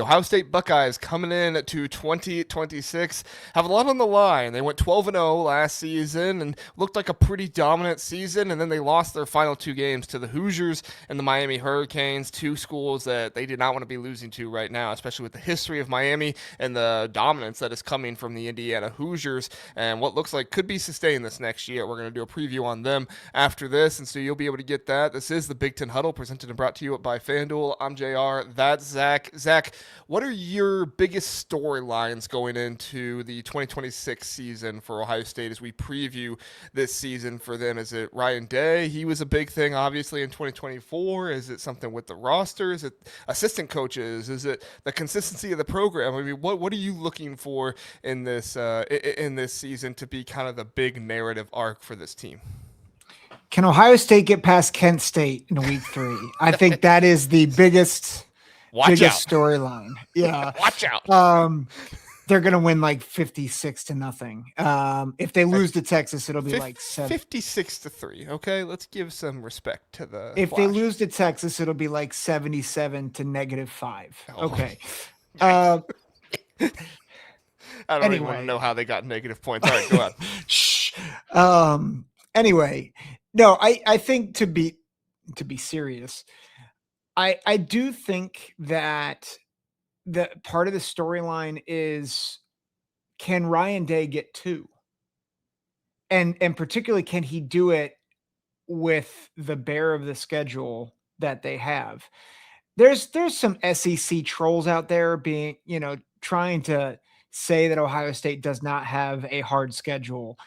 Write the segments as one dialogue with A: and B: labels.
A: Ohio State Buckeyes coming in to 2026 have a lot on the line. They went 12-0 last season and looked like a pretty dominant season, and then they lost their final two games to the Hoosiers and the Miami Hurricanes, two schools that they did not want to be losing to right now, especially with the history of Miami and the dominance that is coming from the Indiana Hoosiers and what looks like could be sustained this next year. We're going to do a preview on them after this, and so you'll be able to get that. This is the Big Ten Huddle, presented and brought to you by FanDuel. I'm JR. That's Zach. Zach, what are your biggest storylines going into the 2026 season for Ohio State as we preview this season for them? Is it Ryan Day? He was a big thing, obviously, in 2024. Is it something with the roster? Is it assistant coaches? Is it the consistency of the program? I mean, what are you looking for in this season to be kind of the big narrative arc for this team?
B: Can Ohio State get past Kent State in week 3? I think that is the biggest storyline. Yeah.
A: Watch out.
B: They're going to win like 56-0. If they lose to Texas, it'll be like
A: 56-3. Okay. Let's give some respect to the
B: If
A: Flash.
B: they lose to Texas, it'll be like 77 to -5. Okay.
A: I don't even want to know how they got negative points. All right, go on.
B: Shh. Anyway, no, I think to be serious, I do think that the part of the storyline is, can Ryan Day get 2? And particularly, can he do it with the bear of the schedule that they have? There's some SEC trolls out there trying to say that Ohio State does not have a hard schedule.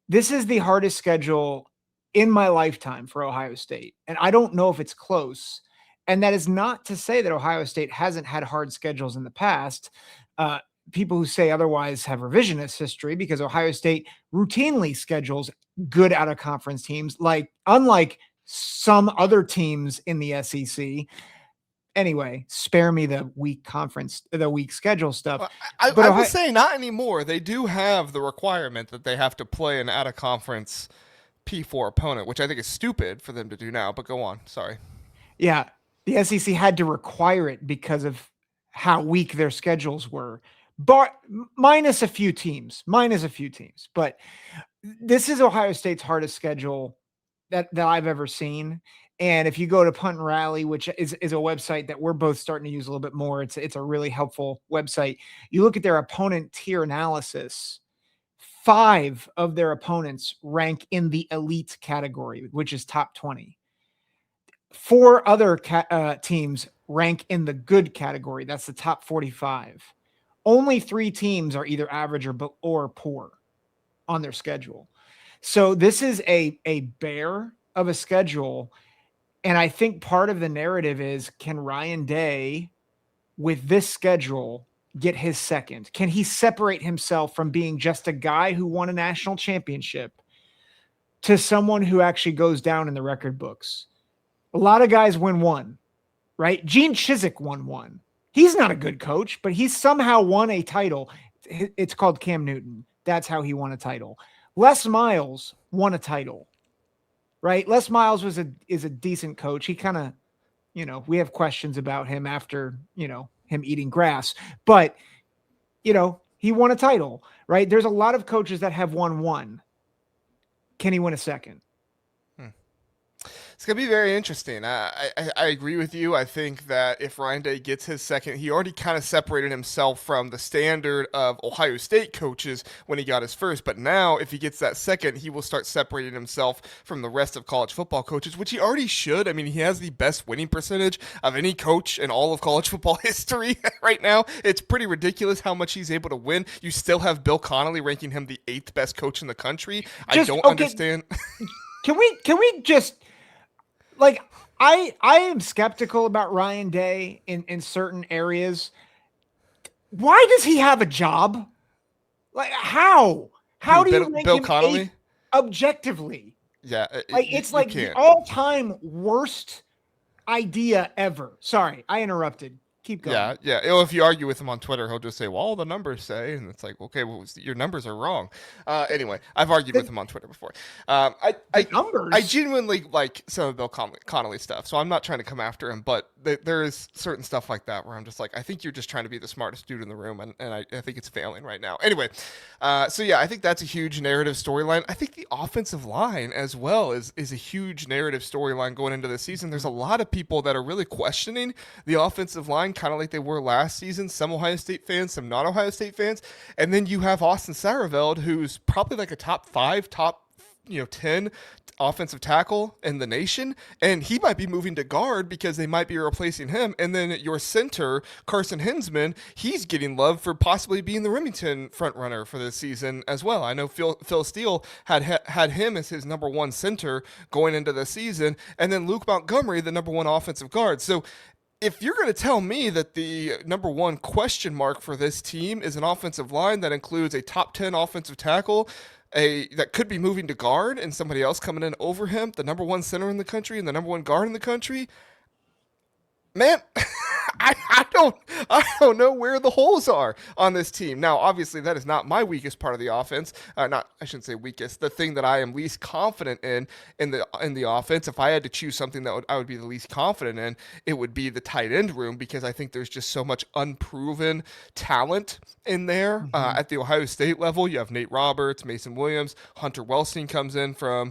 B: This is the hardest schedule in my lifetime for Ohio State. And I don't know if it's close. And that is not to say that Ohio State hasn't had hard schedules in the past. People who say otherwise have revisionist history, because Ohio State routinely schedules good out-of-conference teams, unlike some other teams in the SEC. Anyway, spare me the weak schedule stuff.
A: Well, I would say not anymore. They do have the requirement that they have to play an out-of-conference P4 opponent, which I think is stupid for them to do now, but go on. Sorry.
B: Yeah, the SEC had to require it because of how weak their schedules were, minus a few teams. But this is Ohio State's hardest schedule that I've ever seen. And if you go to Punt and Rally, which is a website that we're both starting to use a little bit more, it's a really helpful website. You look at their opponent tier analysis. 5 of their opponents rank in the elite category, which is top 20. 4 other teams rank in the good category. That's the top 45. Only 3 teams are either average or poor on their schedule. So this is a bear of a schedule. And I think part of the narrative is, can Ryan Day, with this schedule, get his second? Can he separate himself from being just a guy who won a national championship to someone who actually goes down in the record books? A lot of guys win 1, right? Gene Chizik won 1. He's not a good coach, but he somehow won a title. It's called Cam Newton. That's how he won a title. Les Miles won a title, right? Les Miles is a decent coach. He kind of, we have questions about him after, him eating grass, but he won a title, right? There's a lot of coaches that have won 1. Can he win a second?
A: It's going to be very interesting. I agree with you. I think that if Ryan Day gets his second, he already kind of separated himself from the standard of Ohio State coaches when he got his first. But now, if he gets that second, he will start separating himself from the rest of college football coaches, which he already should. I mean, he has the best winning percentage of any coach in all of college football history right now. It's pretty ridiculous how much he's able to win. You still have Bill Connolly ranking him the 8th best coach in the country. I don't understand.
B: Can we just... I am skeptical about Ryan Day in certain areas. Why does he have a job? How do you rank
A: Bill
B: him
A: Connolly?
B: Objectively?
A: Yeah,
B: it's the all-time worst idea ever. Sorry, I interrupted. Keep going.
A: Yeah. Well, if you argue with him on Twitter, he'll just say, "Well, all the numbers say," and it's like, okay, well, your numbers are wrong. Anyway, I've argued with
B: The,
A: him on Twitter before. Um, I,
B: the
A: I, I
B: numbers.
A: genuinely like some of Bill Connolly stuff, so I'm not trying to come after him, but there is certain stuff like that where I'm just like, I think you're just trying to be the smartest dude in the room, and I think it's failing right now. Anyway, so yeah, I think that's a huge narrative storyline. I think the offensive line as well is a huge narrative storyline going into the season. There's a lot of people that are really questioning the offensive line, kind of like they were last season. Some Ohio State fans, some not Ohio State fans, and then you have Austin Sareveld, who's probably like a top 5, top 10 offensive tackle in the nation, and he might be moving to guard because they might be replacing him. And then your center, Carson Hinsman, he's getting love for possibly being the Remington front runner for this season as well. I know Phil Steele had him as his number 1 center going into the season, and then Luke Montgomery, the number 1 offensive guard. So if you're going to tell me that the number 1 question mark for this team is an offensive line that includes a top 10 offensive tackle, that could be moving to guard and somebody else coming in over him, the number 1 center in the country and the number 1 guard in the country, man, I don't know where the holes are on this team. Now, obviously, that is not my weakest part of the offense. I shouldn't say weakest. The thing that I am least confident in the offense. If I had to choose something that I would be the least confident in, it would be the tight end room, because I think there's just so much unproven talent in there. At the Ohio State level, you have Nate Roberts, Mason Williams, Hunter Wellstein comes in from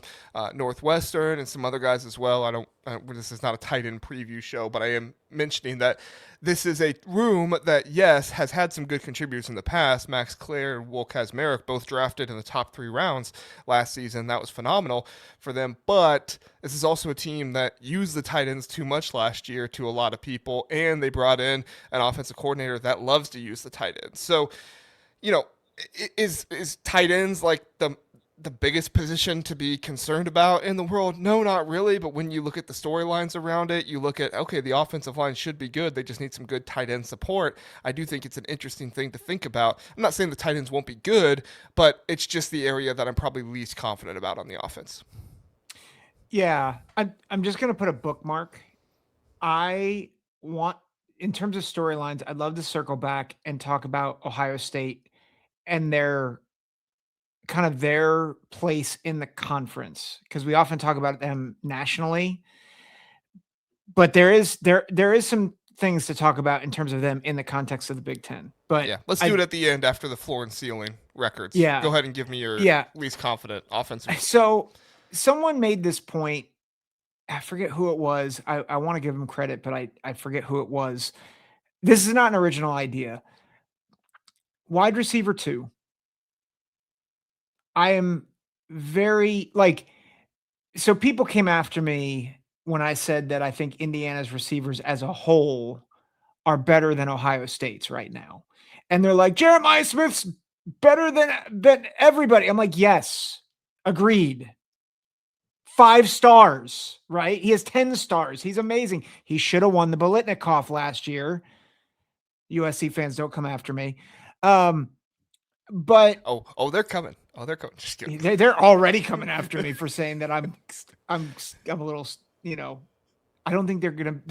A: Northwestern, and some other guys as well. This is not a tight end preview show, but I am mentioning that this is a room that, yes, has had some good contributors in the past. Max Clare and Will Kazmarek both drafted in the top 3 rounds last season. That was phenomenal for them. But this is also a team that used the tight ends too much last year to a lot of people, and they brought in an offensive coordinator that loves to use the tight ends. So, is tight ends like the biggest position to be concerned about in the world? No, not really. But when you look at the storylines around it, you look at, okay, the offensive line should be good. They just need some good tight end support. I do think it's an interesting thing to think about. I'm not saying the tight ends won't be good, but it's just the area that I'm probably least confident about on the offense.
B: Yeah, I'm just gonna put a bookmark. I want, in terms of storylines, I'd love to circle back and talk about Ohio State and their place in the conference, because we often talk about them nationally, but there is some things to talk about in terms of them in the context of the Big Ten. But
A: Yeah, let's do it at the end after the floor and ceiling records.
B: Yeah,
A: Go ahead and give me your
B: yeah.
A: least confident offensive.
B: So someone made this point. I forget who it was. I want to give him credit, but I forget who it was. This is not an original idea. Wide receiver 2. I am very so people came after me when I said that I think Indiana's receivers as a whole are better than Ohio State's right now. And they're like, Jeremiah Smith's better than everybody. I'm like, yes, agreed. 5 stars, right? He has 10 stars. He's amazing. He should have won the Biletnikoff last year. USC fans, don't come after me. But
A: they're coming. They're coming. Just kidding.
B: They're already coming after me for saying that I'm a little, I don't think they're gonna.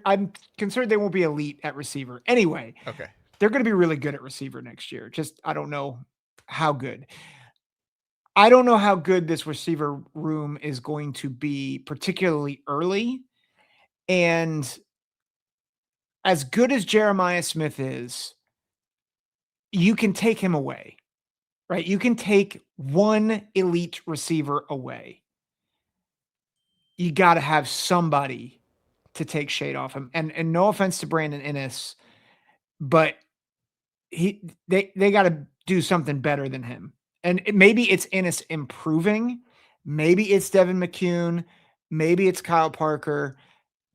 B: I'm concerned they won't be elite at receiver. Anyway,
A: Okay.
B: They're gonna be really good at receiver next year. Just I don't know how good. I don't know how good this receiver room is going to be, particularly early. And as good as Jeremiah Smith is, you can take him away, right? You can take one elite receiver away. You got to have somebody to take shade off him. And no offense to Brandon Inniss, but they got to do something better than him. And maybe it's Inniss improving. Maybe it's Devin McCune. Maybe it's Kyle Parker.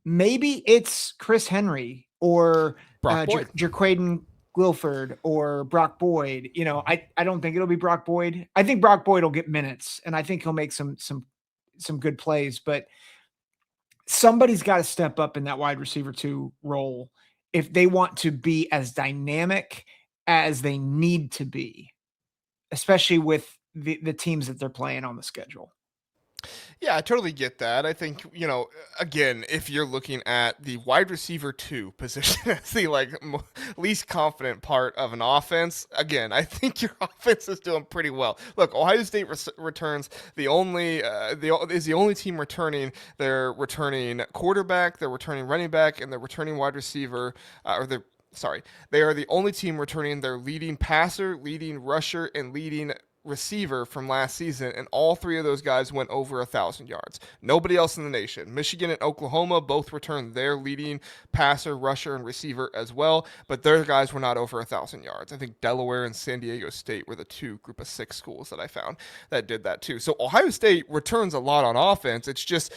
B: Maybe it's Chris Henry or Jaquaden Guilford or Brock Boyd. I don't think it'll be Brock Boyd. I think Brock Boyd will get minutes, and I think he'll make some good plays. But somebody's got to step up in that wide receiver 2 role if they want to be as dynamic as they need to be, especially with the teams that they're playing on the schedule.
A: Yeah, I totally get that. I think, again, if you're looking at the wide receiver 2 position as the least confident part of an offense, again, I think your offense is doing pretty well. Look, Ohio State returns is the only team returning. They're returning quarterback, they're returning running back, and they're returning wide receiver, or they're sorry, they are the only team returning their leading passer, leading rusher, and leading receiver from last season, and all three of those guys went over 1,000 yards. Nobody else in the nation. Michigan and Oklahoma both returned their leading passer, rusher, and receiver as well, but their guys were not over 1,000 yards. I think Delaware and San Diego State were the two group of 6 schools that I found that did that too. So Ohio State returns a lot on offense. It's just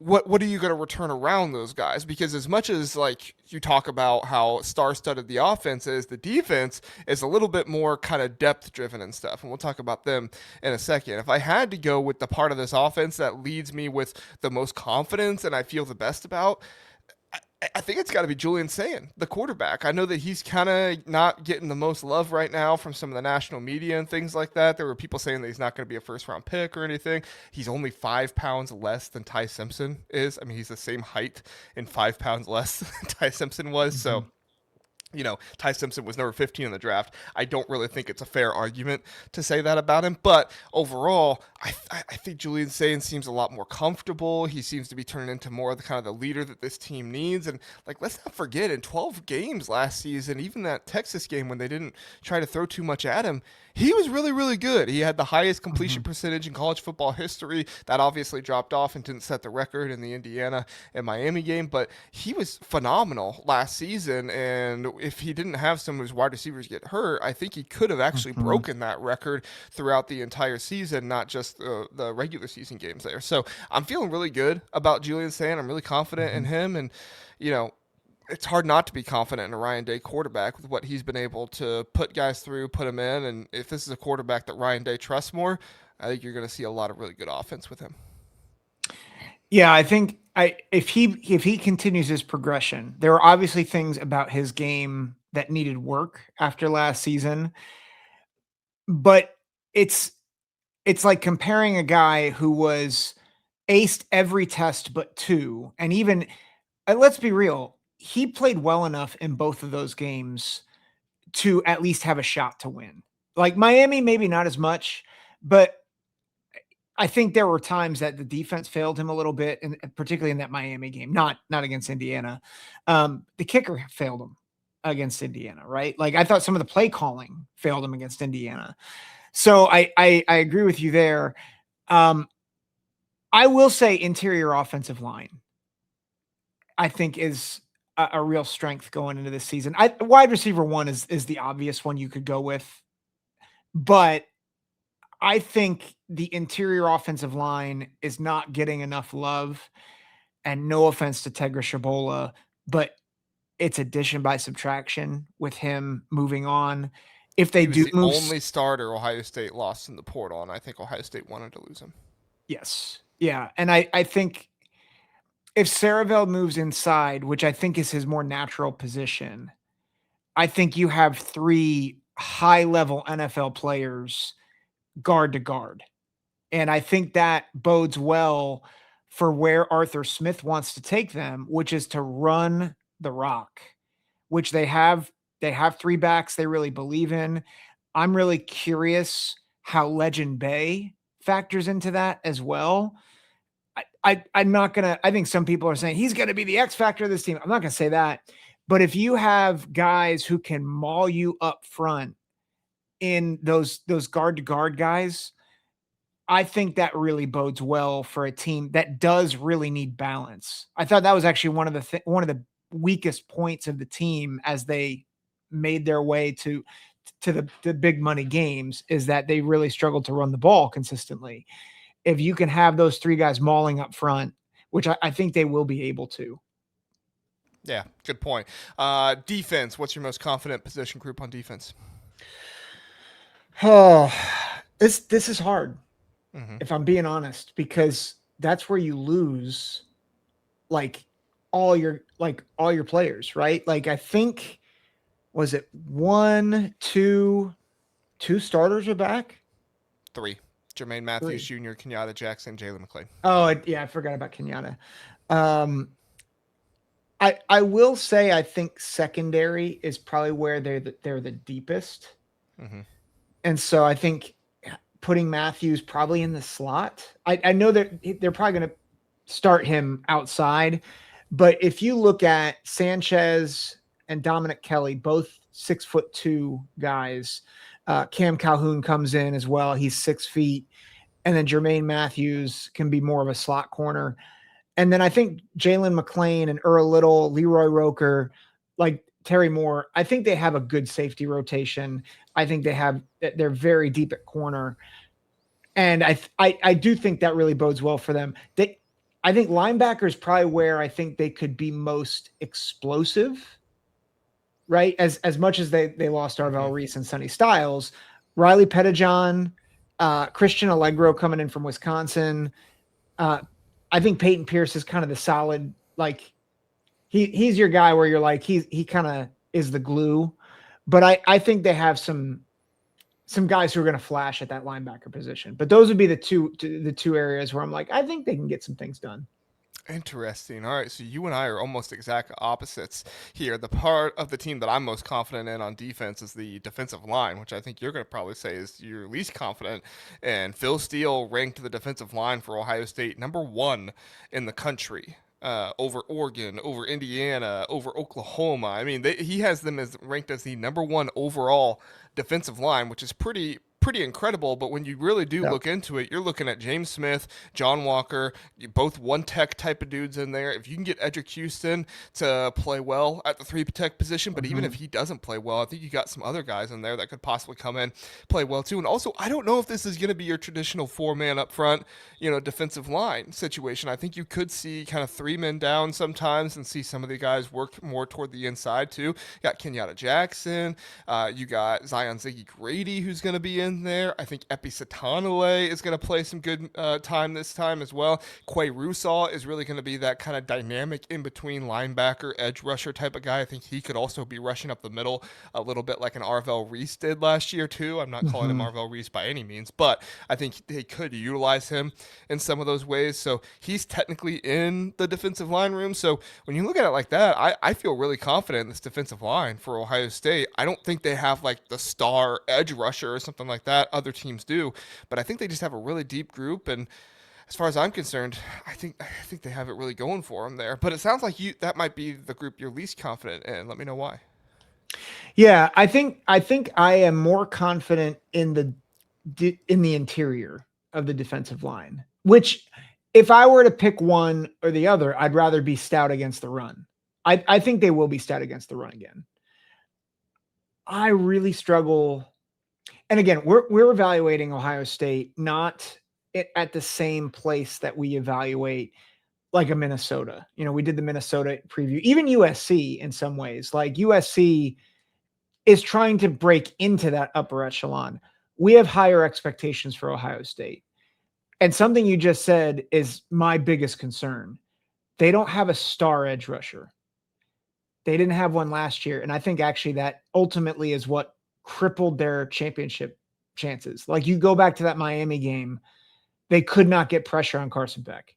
A: what are you going to return around those guys? Because as much as like you talk about how star-studded the offense is, the defense is a little bit more kind of depth-driven and stuff, and we'll talk about them in a second. If I had to go with the part of this offense that leads me with the most confidence and I feel the best about, I think it's got to be Julian Sayin, the quarterback. I know that he's kind of not getting the most love right now from some of the national media and things like that. There were people saying that he's not going to be a first-round pick or anything. He's only 5 pounds less than Ty Simpson is. I mean, he's the same height and 5 pounds less than Ty Simpson was.
B: Mm-hmm.
A: So Ty Simpson was number 15 in the draft. I don't really think it's a fair argument to say that about him. But overall, I think Julian Sayin seems a lot more comfortable. He seems to be turning into more of the kind of the leader that this team needs. And let's not forget, in 12 games last season, even that Texas game when they didn't try to throw too much at him, he was really, really good. He had the highest completion percentage in college football history. That obviously dropped off and didn't set the record in the Indiana and Miami game, but he was phenomenal last season. And if he didn't have some of his wide receivers get hurt, I think he could have actually broken that record throughout the entire season, not just the regular season games there. So I'm feeling really good about Julian Sayin. I'm really confident in him. And, it's hard not to be confident in a Ryan Day quarterback with what he's been able to put guys through, put them in. And if this is a quarterback that Ryan Day trusts more, I think you're going to see a lot of really good offense with him.
B: Yeah, I think if he continues his progression, there are obviously things about his game that needed work after last season, but it's like comparing a guy who was aced every test but 2, and even let's be real, he played well enough in both of those games to at least have a shot to win. Like Miami, maybe not as much, but I think there were times that the defense failed him a little bit, and particularly in that Miami game, not against Indiana. The kicker failed him against Indiana, right? Like I thought some of the play calling failed him against Indiana. So I agree with you there. I will say interior offensive line, I think is a real strength going into this season. Wide receiver 1 is the obvious one you could go with, but I think the interior offensive line is not getting enough love. And no offense to Tegra Shabola, but it's addition by subtraction with him moving on. If they do
A: move, only starter Ohio State lost in the portal, and I think Ohio State wanted to lose him.
B: Yes, yeah, and I think if Saraveld moves inside, which I think is his more natural position, I think you have 3 high-level NFL players guard to guard. And I think that bodes well for where Arthur Smith wants to take them, which is to run the rock, which they have 3 backs they really believe in. I'm really curious how Legend Bay factors into that as well. I'm not going to, I think some people are saying he's going to be the X factor of this team. I'm not going to say that. But if you have guys who can maul you up front in those guard to guard guys, I think that really bodes well for a team that does really need balance. I thought that was actually one of the weakest points of the team as they made their way to the big money games, is that they really struggled to run the ball consistently. If you can have those 3 guys mauling up front, which I think they will be able to.
A: Yeah, good point. Defense, what's your most confident position group on defense?
B: Oh, this is hard. If I'm being honest, because that's where you lose all your players, right? Like I think, was it 1, 2 starters are back?
A: 3. Jermaine Matthews Jr., Kenyatta Jackson, Jalen McLean.
B: Oh, yeah, I forgot about Kenyatta. I will say I think secondary is probably where they're the deepest.
A: Mm-hmm.
B: And so I think putting Matthews probably in the slot. I know that they're probably going to start him outside, but if you look at Sanchez and Dominic Kelly, both 6'2" guys, Cam Calhoun comes in as well. He's 6 feet. And then Jermaine Matthews can be more of a slot corner. And then I think Jalen McLean and Earl Little, Leroy Roker, like Terry Moore, I think they have a good safety rotation. I think they're very deep at corner. And I do think that really bodes well for them. I think linebacker is probably where I think they could be most explosive, right? As much as they lost Arvell Reese and Sonny Styles, Riley Pettijohn, Christian Allegro coming in from Wisconsin. I think Peyton Pierce is kind of the solid, like he's your guy where you're like, he kind of is the glue, but I think they have some guys who are going to flash at that linebacker position, but those would be the two areas where I'm like, I think they can get some things done.
A: Interesting. All right, so you and I are almost exact opposites here. The part of the team that I'm most confident in on defense is the defensive line, which I think you're going to probably say is your least confident. And Phil Steele ranked the defensive line for Ohio State number 1 in the country. Over Oregon, over Indiana, over Oklahoma. I mean, he has them as ranked as the number 1 overall defensive line, which is pretty incredible. But when you really do look into it, you're looking at James Smith, John Walker, both one tech type of dudes in there. If you can get Edric Houston to play well at the 3 tech position, but even if he doesn't play well, I think you got some other guys in there that could possibly come in, play well too. And also, I don't know if this is going to be your traditional 4-man up front, defensive line situation. I think you could see kind of 3 men down sometimes and see some of the guys work more toward the inside too. You got Kenyatta Jackson, you got Zion Ziggy Grady, who's going to be in there. I think Epi Satanale is going to play some good time this time as well. Quay Russaw is really going to be that kind of dynamic in between linebacker, edge rusher type of guy. I think he could also be rushing up the middle a little bit like an Arvell Reese did last year too. I'm not calling him Arvell Reese by any means, but I think they could utilize him in some of those ways. So he's technically in the defensive line room. So when you look at it like that, I feel really confident in this defensive line for Ohio State. I don't think they have like the star edge rusher or something like that. Other teams do, but I think they just have a really deep group. And as far as I'm concerned, I think they have it really going for them there. But it sounds like that might be the group you're least confident in. Let me know why.
B: Yeah, I think I am more confident in the interior of the defensive line, which if I were to pick one or the other, I'd rather be stout against the run. I think they will be stout against the run again. I really struggle. And again, we're evaluating Ohio State not at the same place that we evaluate like a Minnesota. We did the Minnesota preview, even USC in some ways. Like USC is trying to break into that upper echelon. We have higher expectations for Ohio State. And something you just said is my biggest concern. They don't have a star edge rusher. They didn't have one last year. And I think actually that ultimately is what crippled their championship chances. Like you go back to that Miami game, they could not get pressure on Carson Beck.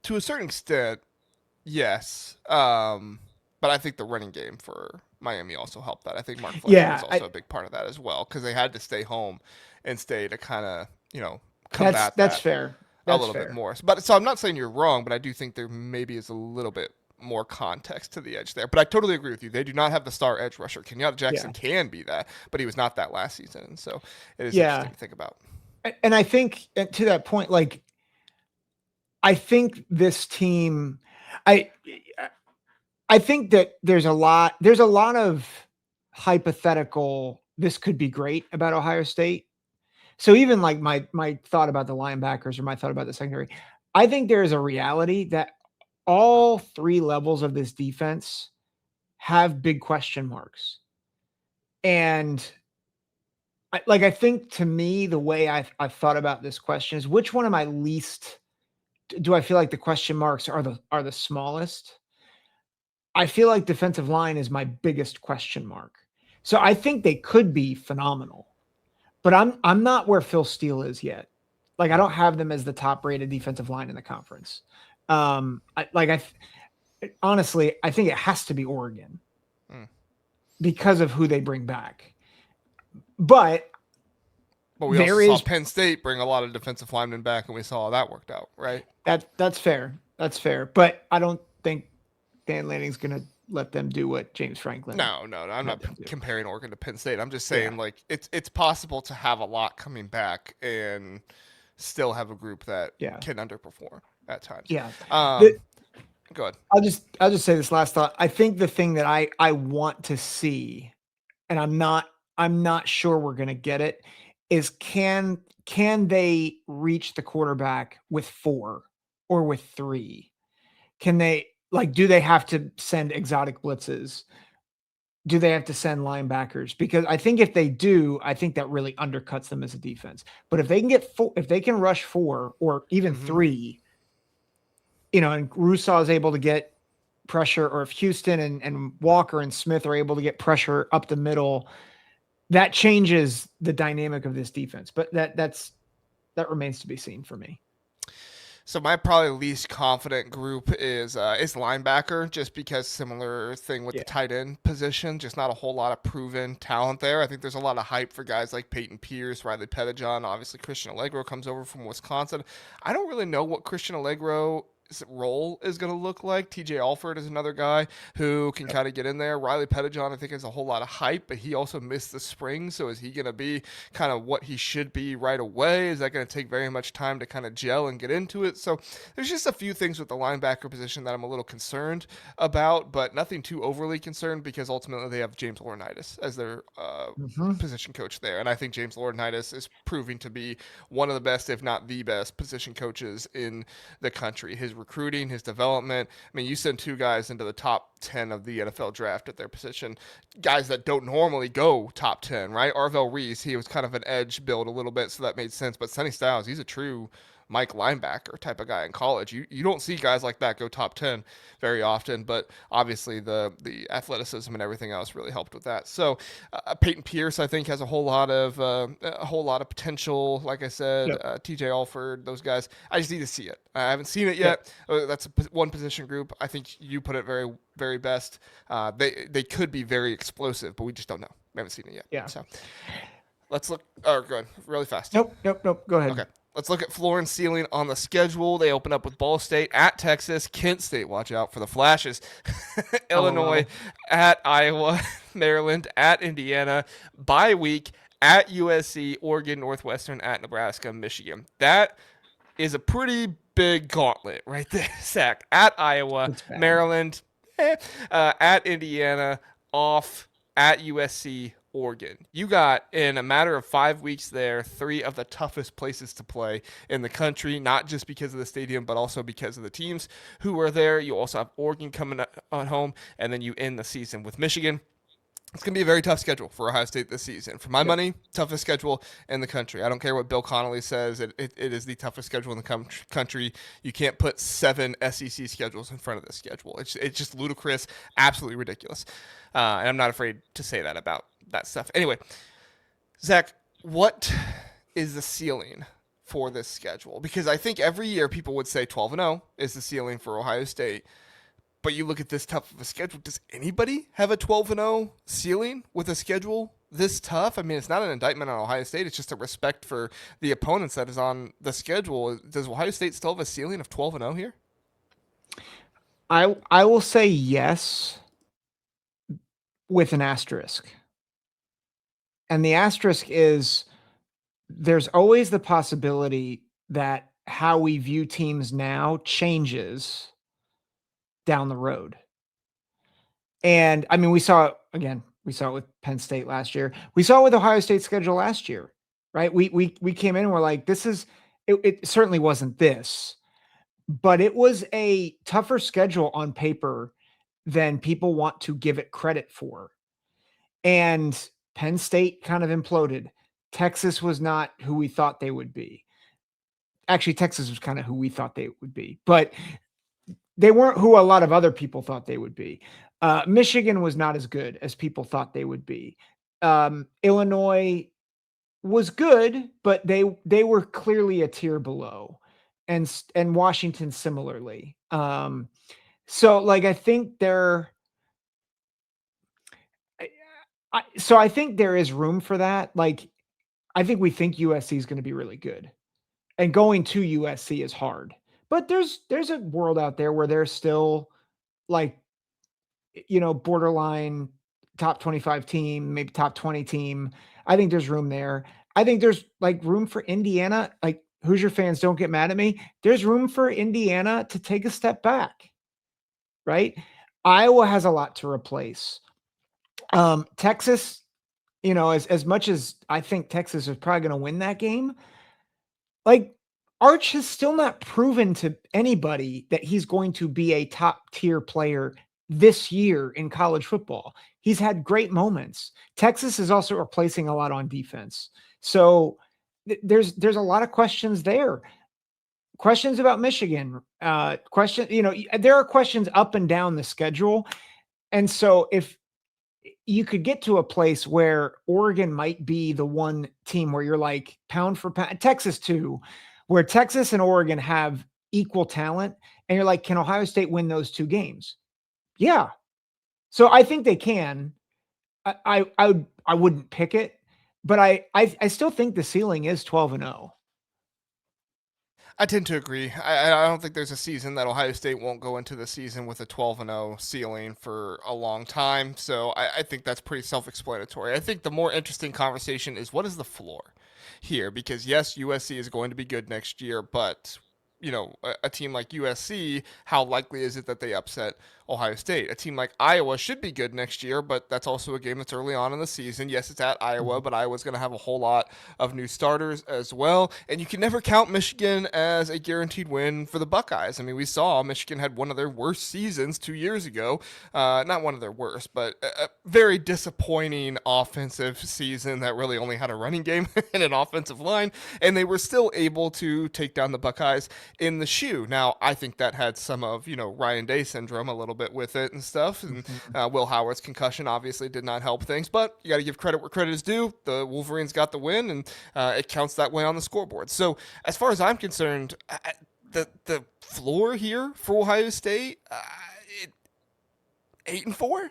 A: To a certain extent, yes. But I think the running game for Miami also helped that. I think Mark Fletcher was also a big part of that as well because they had to stay home and stay to kind of, combat
B: that's fair.
A: That's a little bit more. But so I'm not saying you're wrong, but I do think there maybe is a little bit more context to the edge there. But I totally agree with you. They do not have the star edge rusher. Kenyatta Jackson can be that, but he was not that last season. And so it is interesting to think about. And
B: I think to that point, like, I think this team, I think that there's a lot of hypothetical, this could be great about Ohio State. So even like my thought about the linebackers or my thought about the secondary, I think there is a reality that all 3 levels of this defense have big question marks. And I think to me, the way I've thought about this question is which one am I least, do I feel like the question marks are the smallest? I feel like defensive line is my biggest question mark So I think they could be phenomenal, but I'm not where Phil Steele is yet. Like I don't have them as the top rated defensive line in the conference. Honestly, I think it has to be Oregon because of who they bring back. But
A: we also saw Penn State bring a lot of defensive linemen back, and we saw how that worked out, right?
B: That's fair. That's fair. But I don't think Dan Lanning's going to let them do what James Franklin.
A: No. I'm not comparing Oregon to Penn State. I'm just saying, like, it's possible to have a lot coming back and still have a group that can underperform at times.
B: Yeah.
A: Go ahead.
B: I'll just say this last thought. I think the thing that I want to see, and I'm not sure we're going to get it, is can they reach the quarterback with 4 or with 3? Can they, like, do they have to send exotic blitzes? Do they have to send linebackers? Because I think if they do, I think that really undercuts them as a defense. But if they can get 4, if they can rush 4 or even 3, and Rousseau is able to get pressure, or if Houston and Walker and Smith are able to get pressure up the middle, that changes the dynamic of this defense. But that remains to be seen for me.
A: So my probably least confident group is linebacker, just because similar thing with the tight end position, just not a whole lot of proven talent there. I think there's a lot of hype for guys like Peyton Pierce, Riley Pettijohn, obviously Christian Allegro comes over from Wisconsin. I don't really know what Christian Allegro role is going to look like. TJ Alford is another guy who can kind of get in there. Riley Pettijohn, I think, has a whole lot of hype, but he also missed the spring. So is he going to be kind of what he should be right away? Is that going to take very much time to kind of gel and get into it? So there's just a few things with the linebacker position that I'm a little concerned about, but nothing too overly concerned, because ultimately they have James Laurinaitis as their position coach there. And I think James Laurinaitis is proving to be one of the best, if not the best, position coaches in the country. His recruiting, his development. I mean, you send 2 guys into the top 10 of the NFL draft at their position, guys that don't normally go top 10, right? Arvell Reese, he was kind of an edge build a little bit, so that made sense. But Sonny Styles, he's a true Mike linebacker type of guy in college. You don't see guys like that go top 10 very often, but obviously the athleticism and everything else really helped with that. So Peyton Pierce, I think, has a whole lot of potential. Like I said, TJ Alford, those guys. I just need to see it. I haven't seen it yet. That's one position group. I think you put it very, very best. They could be very explosive, but we just don't know. We haven't seen it yet.
B: Yeah.
A: So let's look. Oh, go ahead. Really fast.
B: Nope. Go ahead.
A: Okay. Let's look at floor and ceiling on the schedule. They open up with Ball State at Texas, Kent State, watch out for the flashes, Illinois at Iowa, Maryland at Indiana, bye week at USC, Oregon, Northwestern at Nebraska, Michigan. That is a pretty big gauntlet right there, Zach. At Iowa, Maryland, at Indiana, off, at USC, Oregon. You got, in a matter of 5 weeks there, 3 of the toughest places to play in the country, not just because of the stadium, but also because of the teams who are there. You also have Oregon coming on home, and then you end the season with Michigan. It's going to be a very tough schedule for Ohio State this season. For my money, toughest schedule in the country. I don't care what Bill Connolly says. It is the toughest schedule in the country. You can't put 7 SEC schedules in front of this schedule. It's just ludicrous, absolutely ridiculous. And I'm not afraid to say that about that stuff. Anyway, Zach, what is the ceiling for this schedule? Because I think every year people would say 12-0 is the ceiling for Ohio State. But you look at this tough of a schedule. Does anybody have a 12-0 ceiling with a schedule this tough? I mean, it's not an indictment on Ohio State. It's just a respect for the opponents that is on the schedule. Does Ohio State still have a ceiling of 12-0 here?
B: I will say yes, with an asterisk. And the asterisk is there's always the possibility that how we view teams now changes down the road. And I mean, we saw it with Penn State last year. We saw it with Ohio State's schedule last year, right? We came in and we're like, it certainly wasn't this, but it was a tougher schedule on paper than people want to give it credit for. And Penn State kind of imploded. Texas was not who we thought they would be. Actually, Texas was kind of who we thought they would be, but they weren't who a lot of other people thought they would be. Michigan was not as good as people thought they would be. Illinois was good, but they were clearly a tier below, and Washington similarly. So like I think there, I think there is room for that. Like I think we think USC is going to be really good, and going to USC is hard. But there's a world out there where they're still like borderline top 25 team, maybe top 20 team. I think there's room there. I think there's like room for Indiana. Like Hoosier fans, don't get mad at me. There's room for Indiana to take a step back, right? Iowa has a lot to replace. Texas, as much as I think Texas is probably going to win that game, like Arch has still not proven to anybody that he's going to be a top tier player this year in college football. He's had great moments. Texas is also replacing a lot on defense. So there's a lot of questions there. Questions about Michigan. There are questions up and down the schedule. And so if you could get to a place where Oregon might be the one team where you're like pound for pound, Texas too, where Texas and Oregon have equal talent, and you're like, can Ohio State win those two games? Yeah. So I think they can. I wouldn't pick it, but I still think the ceiling is 12-0.
A: I tend to agree. I don't think there's a season that Ohio State won't go into the season with a 12-0 ceiling for a long time. So I think that's pretty self-explanatory. I think the more interesting conversation is what is the floor here? Because yes, USC is going to be good next year, but a team like USC, how likely is it that they upset Ohio State? A team like Iowa should be good next year, but that's also a game that's early on in the season. Yes, it's at Iowa, but Iowa's going to have a whole lot of new starters as well. And you can never count Michigan as a guaranteed win for the Buckeyes. I mean, we saw Michigan had one of their worst seasons 2 years ago. Not one of their worst, but a very disappointing offensive season that really only had a running game and an offensive line. And they were still able to take down the Buckeyes in the shoe. Now, I think that had some of, Ryan Day syndrome a little bit with it and stuff. And Will Howard's concussion obviously did not help things, but you got to give credit where credit is due. The Wolverines got the win, and it counts that way on the scoreboard. So, as far as I'm concerned, the floor here for Ohio State, 8-4.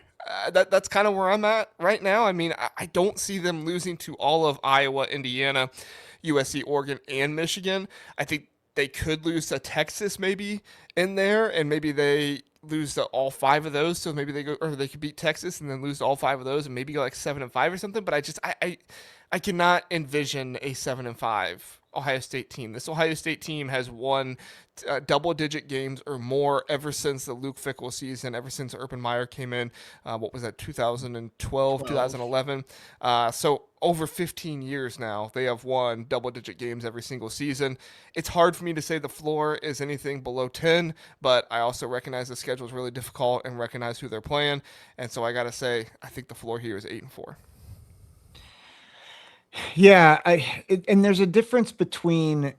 A: That's kind of where I'm at right now. I mean, I don't see them losing to all of Iowa, Indiana, USC, Oregon, and Michigan. I think they could lose to Texas maybe in there, and maybe they lose to all five of those. So maybe they could beat Texas and then lose to all five of those, and maybe go like 7-5 or something. But I cannot envision a 7-5 Ohio State team. This Ohio State team has won double-digit games or more ever since the Luke Fickell season, ever since Urban Meyer came in. What was that, 2012, 2011? So over 15 years now, they have won double-digit games every single season. It's hard for me to say the floor is anything below 10, but I also recognize the schedule is really difficult and recognize who they're playing. And so I got to say, I think the floor here is 8-4.
B: Yeah, and there's a difference between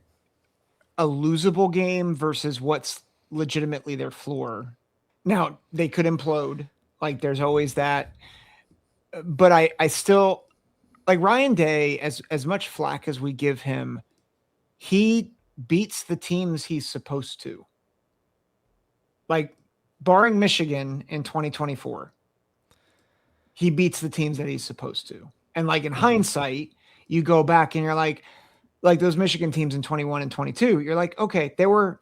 B: a losable game versus what's legitimately their floor. Now, they could implode. Like there's always that. But I still like Ryan Day, as much flack as we give him, he beats the teams he's supposed to. Like barring Michigan in 2024, he beats the teams that he's supposed to. And like in hindsight, you go back and you're like those Michigan teams in 21 and 22, you're like, okay, they were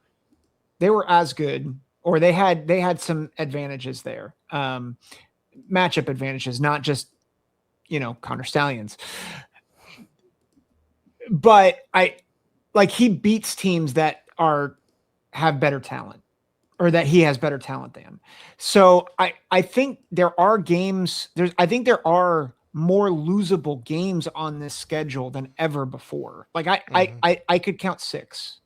B: as good, or they had some advantages there. Matchup advantages, not just, Connor Stallions. But he beats teams that have better talent, or that he has better talent than. So I think there are games, there are more losable games on this schedule than ever before. Like I could count 6.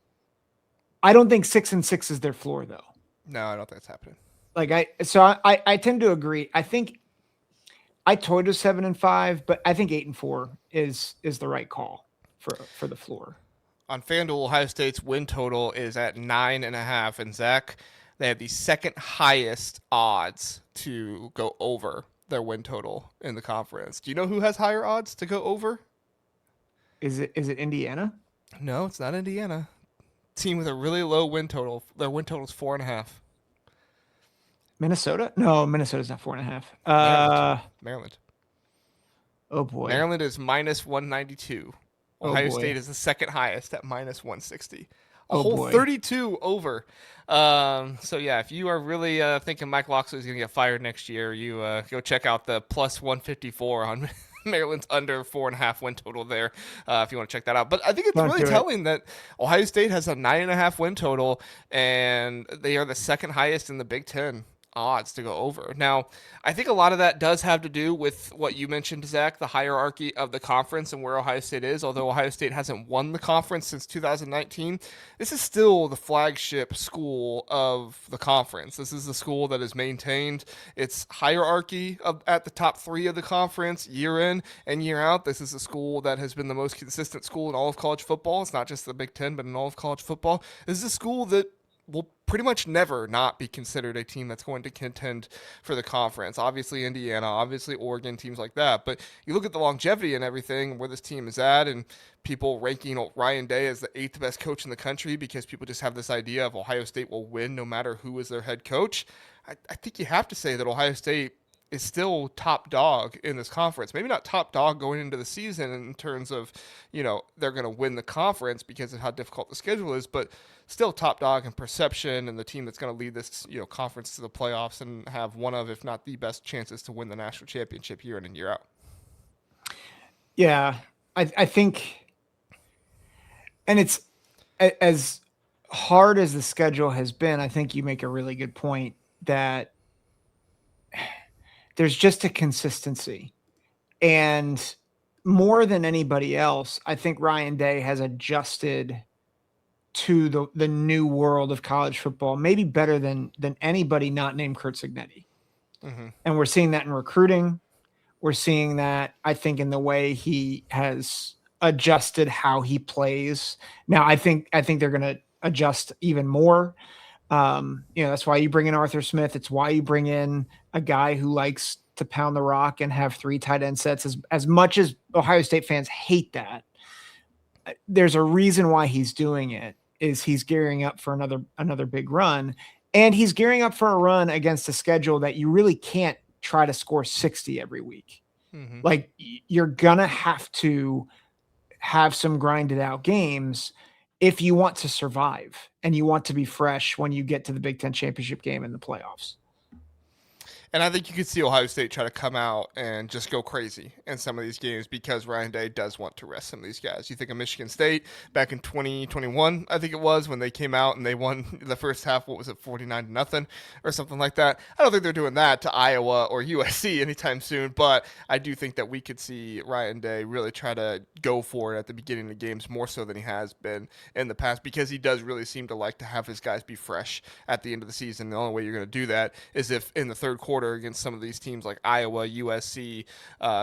B: I don't think 6-6 is their floor though.
A: No, I don't think it's happening.
B: I tend to agree. I think I toyed with 7-5, but I think 8-4 is the right call for the floor.
A: On FanDuel, Ohio State's win total is at 9.5, and Zach, they have the second highest odds to go over their win total in the conference. Do you know who has higher odds to go over?
B: Is it Indiana?
A: No, it's not Indiana. Team with a really low win total. Their win total is 4.5.
B: Minnesota? No, Minnesota's not 4.5.
A: Maryland.
B: Oh boy.
A: Maryland is minus 192.
B: Oh
A: Ohio
B: boy.
A: State is the second highest at minus 160. A
B: Oh
A: whole
B: boy.
A: 32 over. So yeah, if you are really thinking Mike Locksley is going to get fired next year, you go check out the plus 154 on Maryland's under 4.5 win total there. If you want to check that out, but I think it's
B: Don't
A: really
B: do it.
A: telling that Ohio State has a 9.5 win total, and they are the second highest in the Big Ten odds to go over. Now, I think a lot of that does have to do with what you mentioned, Zach, the hierarchy of the conference and where Ohio State is. Although Ohio State hasn't won the conference since 2019, this is still the flagship school of the conference. This is the school that has maintained its hierarchy at the top three of the conference year in and year out. This is a school that has been the most consistent school in all of college football. It's not just the Big Ten, but in all of college football. This is a school that will pretty much never not be considered a team that's going to contend for the conference. Obviously Indiana, obviously Oregon, teams like that. But you look at the longevity and everything, where this team is at, and people ranking Ryan Day as the 8th best coach in the country because people just have this idea of Ohio State will win no matter who is their head coach. I think you have to say that Ohio State is still top dog in this conference. Maybe not top dog going into the season in terms of, they're going to win the conference because of how difficult the schedule is, but still top dog in perception and the team that's going to lead this, conference to the playoffs and have one of, if not the best chances to win the national championship year in and year out.
B: Yeah, I think, and it's as hard as the schedule has been, I think you make a really good point that there's just a consistency. And more than anybody else, I think Ryan Day has adjusted to the new world of college football, maybe better than anybody not named Kurt Cignetti.
A: Mm-hmm.
B: And we're seeing that in recruiting. We're seeing that, I think, in the way he has adjusted how he plays. Now, I think they're going to adjust even more. That's why you bring in Arthur Smith. It's why you bring in a guy who likes to pound the rock and have 3 tight end sets. As much as Ohio State fans hate that, there's a reason why he's doing it. Is he's gearing up for another big run, and he's gearing up for a run against a schedule that you really can't try to score 60 every week.
A: Mm-hmm.
B: Like, you're gonna have to have some grinded out games if you want to survive and you want to be fresh when you get to the Big Ten championship game in the playoffs.
A: And I think you could see Ohio State try to come out and just go crazy in some of these games because Ryan Day does want to rest some of these guys. You think of Michigan State back in 2021, I think it was, when they came out and they won the first half, 49-0 or something like that. I don't think they're doing that to Iowa or USC anytime soon, but I do think that we could see Ryan Day really try to go for it at the beginning of the games more so than he has been in the past, because he does really seem to like to have his guys be fresh at the end of the season. The only way you're going to do that is if in the third quarter against some of these teams like Iowa, USC,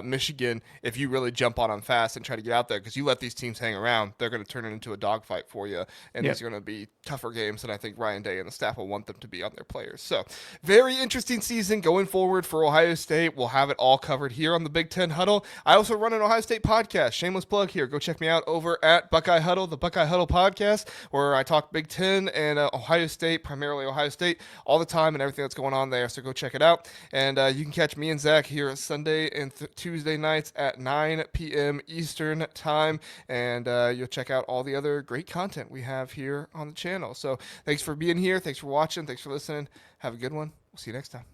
A: Michigan, if you really jump on them fast and try to get out there, because you let these teams hang around, they're going to turn it into a dogfight for you, and these are going to be tougher games than I think Ryan Day and the staff will want them to be on their players. So very interesting season going forward for Ohio State. We'll have it all covered here on the Big Ten Huddle. I also run an Ohio State podcast. Shameless plug here. Go check me out over at Buckeye Huddle, the Buckeye Huddle podcast, where I talk Big Ten and Ohio State, primarily Ohio State, all the time and everything that's going on there. So go check it out. And you can catch me and Zach here Sunday and Tuesday nights at 9 p.m. Eastern time. And you'll check out all the other great content we have here on the channel. So thanks for being here. Thanks for watching. Thanks for listening. Have a good one. We'll see you next time.